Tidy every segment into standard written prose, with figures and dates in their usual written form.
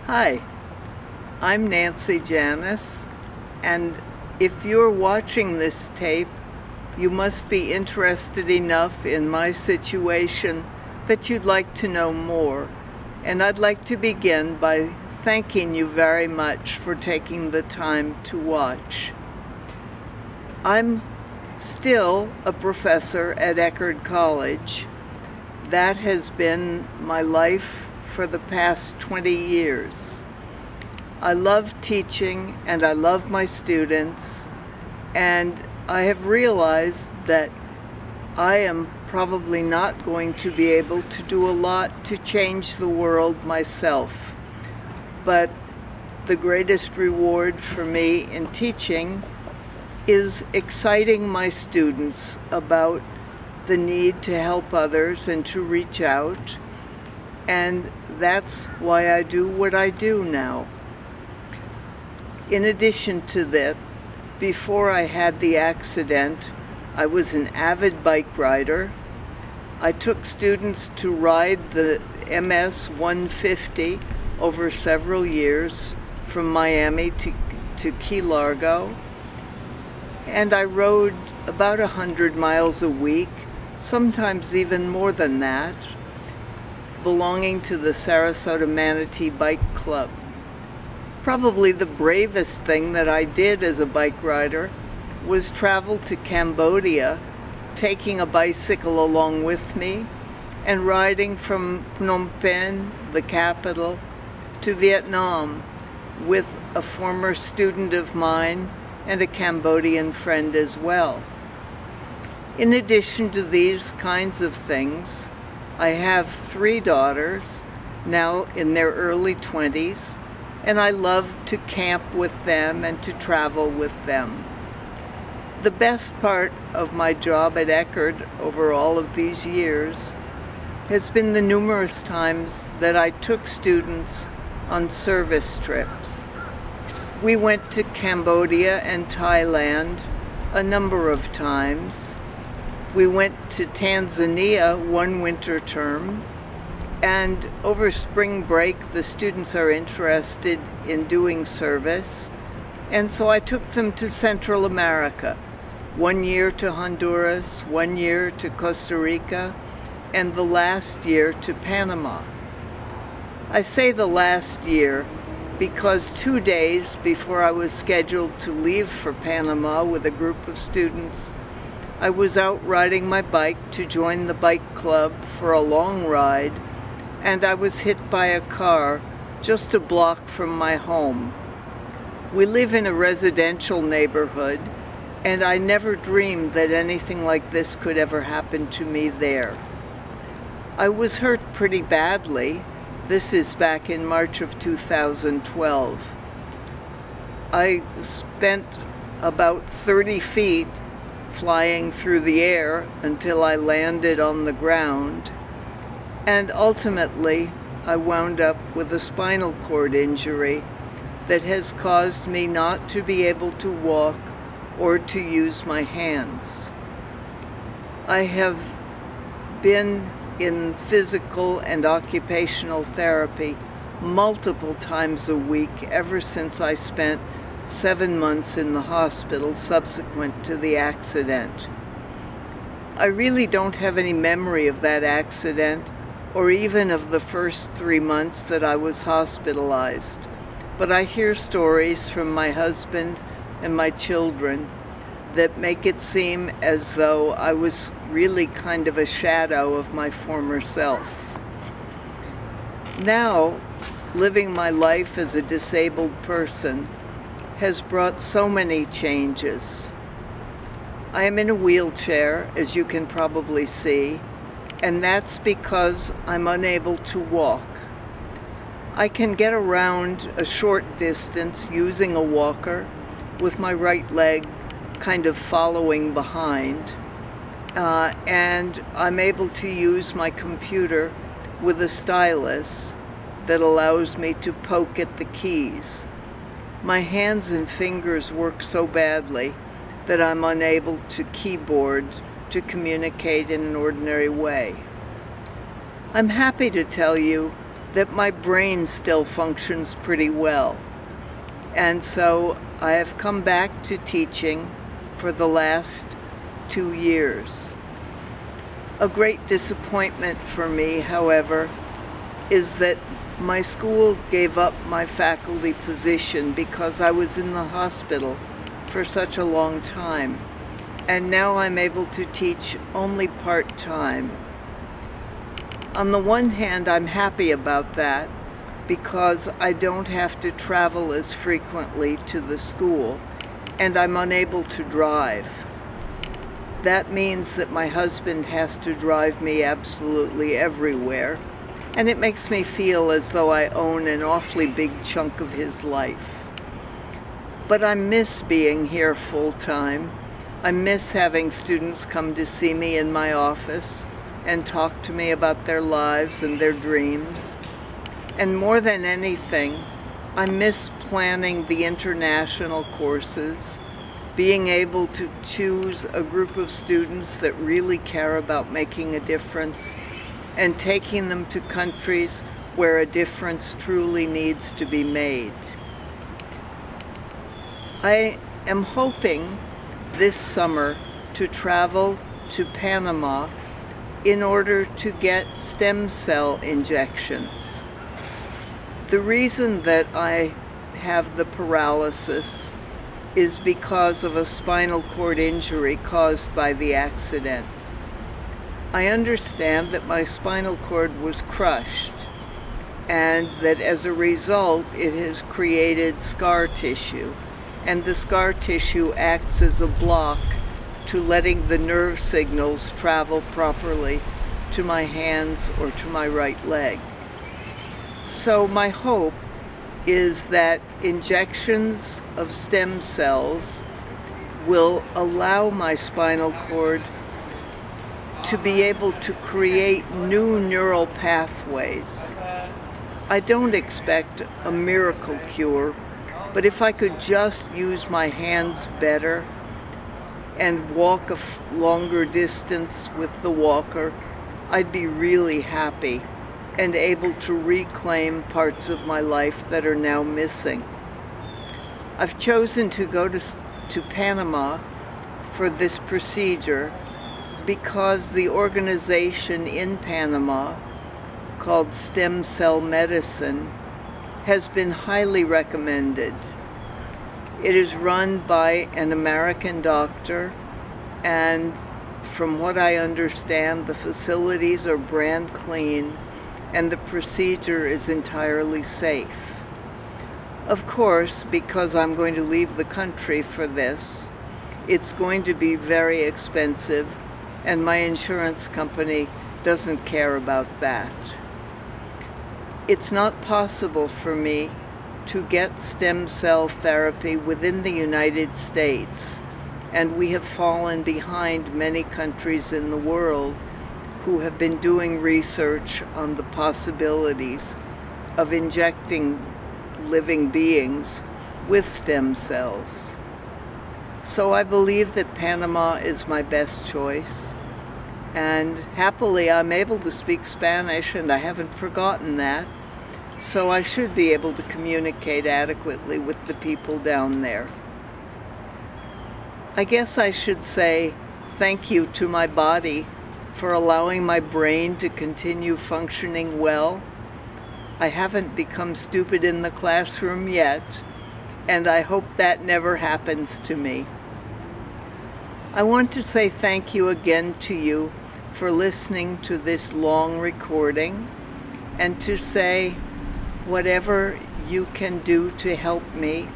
Hi, I'm Nancy Janus, and if you're watching this tape, you must be interested enough in my situation that you'd like to know more. And I'd like to begin by thanking you very much for taking the time to watch. I'm still a professor at Eckerd College. That has been my life for the past 20 years. I love teaching and I love my students, and I have realized that I am probably not going to be able to do a lot to change the world myself. But the greatest reward for me in teaching is exciting my students about the need to help others and to reach out. And that's why I do what I do now. In addition to that, before I had the accident, I was an avid bike rider. I took students to ride the MS 150 over several years from Miami to Key Largo. And I rode about 100 miles a week, sometimes even more than that, belonging to the Sarasota Manatee Bike Club. Probably the bravest thing that I did as a bike rider was travel to Cambodia, taking a bicycle along with me and riding from Phnom Penh, the capital, to Vietnam with a former student of mine and a Cambodian friend as well. In addition to these kinds of things, I have 3 daughters, now in their early 20s, and I love to camp with them and to travel with them. The best part of my job at Eckerd over all of these years has been the numerous times that I took students on service trips. We went to Cambodia and Thailand a number of times. We went to Tanzania one winter term, and over spring break the students are interested in doing service, and so I took them to Central America, 1 year to Honduras, 1 year to Costa Rica, and the last year to Panama. I say the last year because 2 days before I was scheduled to leave for Panama with a group of students, I was out riding my bike to join the bike club for a long ride, and I was hit by a car just a block from my home. We live in a residential neighborhood, and I never dreamed that anything like this could ever happen to me there. I was hurt pretty badly. This is back in March of 2012. I spent about 30 feet flying through the air until I landed on the ground, and ultimately I wound up with a spinal cord injury that has caused me not to be able to walk or to use my hands. I have been in physical and occupational therapy multiple times a week ever since I spent 7 months in the hospital subsequent to the accident. I really don't have any memory of that accident or even of the first 3 months that I was hospitalized, but I hear stories from my husband and my children that make it seem as though I was really kind of a shadow of my former self. Now, living my life as a disabled person has brought so many changes. I am in a wheelchair, as you can probably see, and that's because I'm unable to walk. I can get around a short distance using a walker with my right leg kind of following behind, and I'm able to use my computer with a stylus that allows me to poke at the keys. My hands and fingers work so badly that I'm unable to keyboard to communicate in an ordinary way. I'm happy to tell you that my brain still functions pretty well. And so I have come back to teaching for the last 2 years. A great disappointment for me, however, is that my school gave up my faculty position because I was in the hospital for such a long time. And now I'm able to teach only part-time. On the one hand, I'm happy about that because I don't have to travel as frequently to the school, and I'm unable to drive. That means that my husband has to drive me absolutely everywhere, and it makes me feel as though I own an awfully big chunk of his life. But I miss being here full-time. I miss having students come to see me in my office and talk to me about their lives and their dreams. And more than anything, I miss planning the international courses, being able to choose a group of students that really care about making a difference and taking them to countries where a difference truly needs to be made. I am hoping this summer to travel to Panama in order to get stem cell injections. The reason that I have the paralysis is because of a spinal cord injury caused by the accident. I understand that my spinal cord was crushed and that as a result it has created scar tissue, and the scar tissue acts as a block to letting the nerve signals travel properly to my hands or to my right leg. So my hope is that injections of stem cells will allow my spinal cord to be able to create new neural pathways. I don't expect a miracle cure, but if I could just use my hands better and walk a longer distance with the walker, I'd be really happy and able to reclaim parts of my life that are now missing. I've chosen to go to Panama for this procedure because the organization in Panama, called Stem Cell Medicine, has been highly recommended. It is run by an American doctor, and from what I understand, the facilities are brand clean and the procedure is entirely safe. Of course, because I'm going to leave the country for this, it's going to be very expensive, and my insurance company doesn't care about that. It's not possible for me to get stem cell therapy within the United States, and we have fallen behind many countries in the world who have been doing research on the possibilities of injecting living beings with stem cells. So I believe that Panama is my best choice, and happily I'm able to speak Spanish, and I haven't forgotten that, so I should be able to communicate adequately with the people down there. I guess I should say thank you to my body for allowing my brain to continue functioning well. I haven't become stupid in the classroom yet, and I hope that never happens to me. I want to say thank you again to you for listening to this long recording, and to say whatever you can do to help me,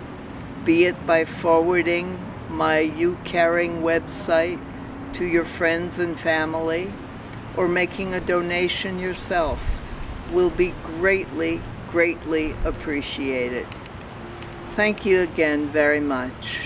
be it by forwarding my You Caring website to your friends and family, or making a donation yourself, will be greatly, greatly appreciated. Thank you again very much.